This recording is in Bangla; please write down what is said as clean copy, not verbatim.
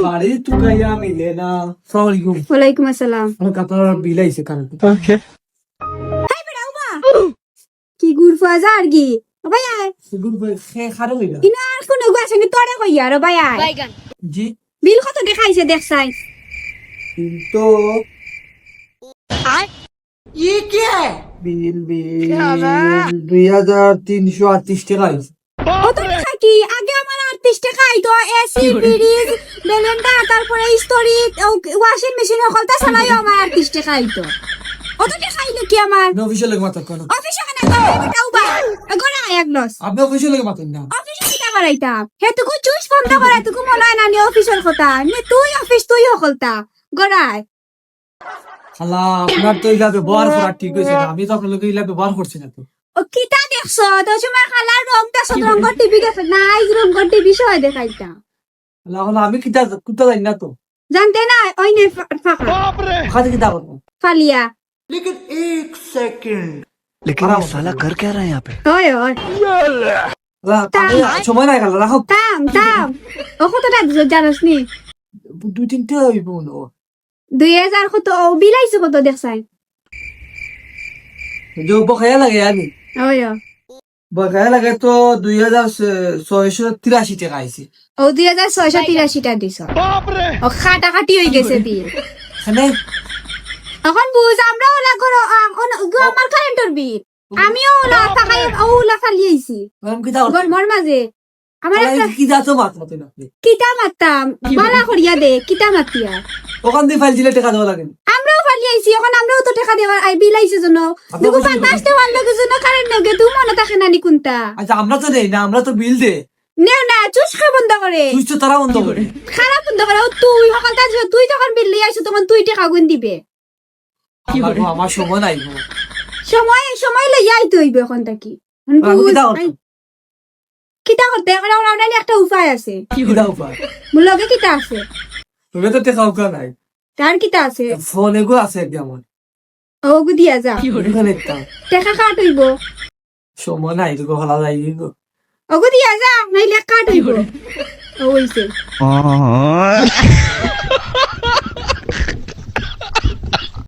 বাড়ি টুকাইয়া মিলে না। আসসালামু আলাইকুম। ওয়ালাইকুম আসসালাম। আমাকে আপনার বিল আইছে কারেন্ট। কি গুরফা যার কি ও ভাই আয় সেগুন খে খারে হইলা। ইনা আর কোন গো আছে নি তোরে কইয়া রে ভাই আয় জি বিল কত দেখাইছে দেখছাই কিন্তু বিল 2338 টাকা আইছে। কত টাকা কি আগে আমার 38 টাকা আইতো এসি ফ্রিজ ব্লেন্ডার তারপরে ইস্ত্রি ওয়াশিং মেশিন সকলটা চালাইও আমার 38 টাকা আইতো কত টাকা আইলো কি আমার আপনি অফিসে লাগে মাথা কেন? অফিসে কেন বেটাও বা গড়া এক লস আপনি অফিসে লাগে মাথা না। অফিসে কি করাইতা হে তুই চুজ বন্ধ করাই তুই মনে হয় না নি অফিসের কথা নে তুই অফিস তুই সকলটা গড়াই খালা আপনার তো ইলা ব্যবহার করা ঠিক হয়েছে না। আমি তো আপনার লোক ইলা ব্যবহার করছি না তো। ও কিতা দেখছ তো তোমার খালার রংটা সতরঙ্গ টিভি দেখছ নাই রংগ টিভি সহ দেখাইতা খালা হলো আমি কিতা কুতা জানি না তো। জানতে না ওই নে ফাঁকা খাতে কিতা করবো? ফালিয়া लेकिन ये साला कर क्या रहा है यहाँ पे? ওই ওই খালা, আমি সময় নাই খালা রাখো। তাম তাম ও কতটা জানাস নি 2-3টা হইব না। 2000 কত ও বিলাইছে কত দেখছাই যে বকায়া লাগে আমি ওই ও বকায়া লাগে তো 2683 টাকা আইছে। ও 2683 টা দিছ ও খাটা খাটি হয়ে গেছে বিল খানে এখন বুঝ আমরা ওলা করো আমার কারেন্টর বিল আমিও ওলা ফাঁকাই ওলা ফালিয়েছি আমি কিতা করব? গরমর মাঝে আমার একটা কি যাতো মাত মত না আপনি। কিতা মারতাম বালা করিয়া দে কিতা মাতিয়া ওখান দিয়ে ফাইল দিলে টাকা দেওয়া লাগে। আমরাও ফালিয়েছি এখন আমরাও তো টাকা দেওয়ার আই বিল আইছে জন্য দুগু পাঁচটা ওয়ান লগে জন্য কারেন্ট নেগে তুই মনে থাকে না নি কোনটা আচ্ছা আমরা তো দেই না, আমরা তো বিল দে। নেও না চুষ খা বন্ধ করে তুই তো তারা বন্ধ করে। খারাপ বন্ধ করে ও তুই সকালটা তুই যখন বিল লিয়ে আইছো তখন তুই টাকা গুণ দিবে আমার সময় নাই গো। সময় লই আইতে হইবে এখন থাকি আমি কিতা করব? কিতা করতে এখন আমার একটা উপায় আছে কিতা উপায়? মোর লগে কিতা আছে তুমি তো টাকা উকা নাই। তার কিতা আছে ফোন এগুলো আছে কি আমার? ওগু দিয়া যা ওখানে একটা টাকা কাট হইব সময় নাই তো ভালো যাই গো। ওগু দিয়া যা নাইলে কাট হইব ও হইছে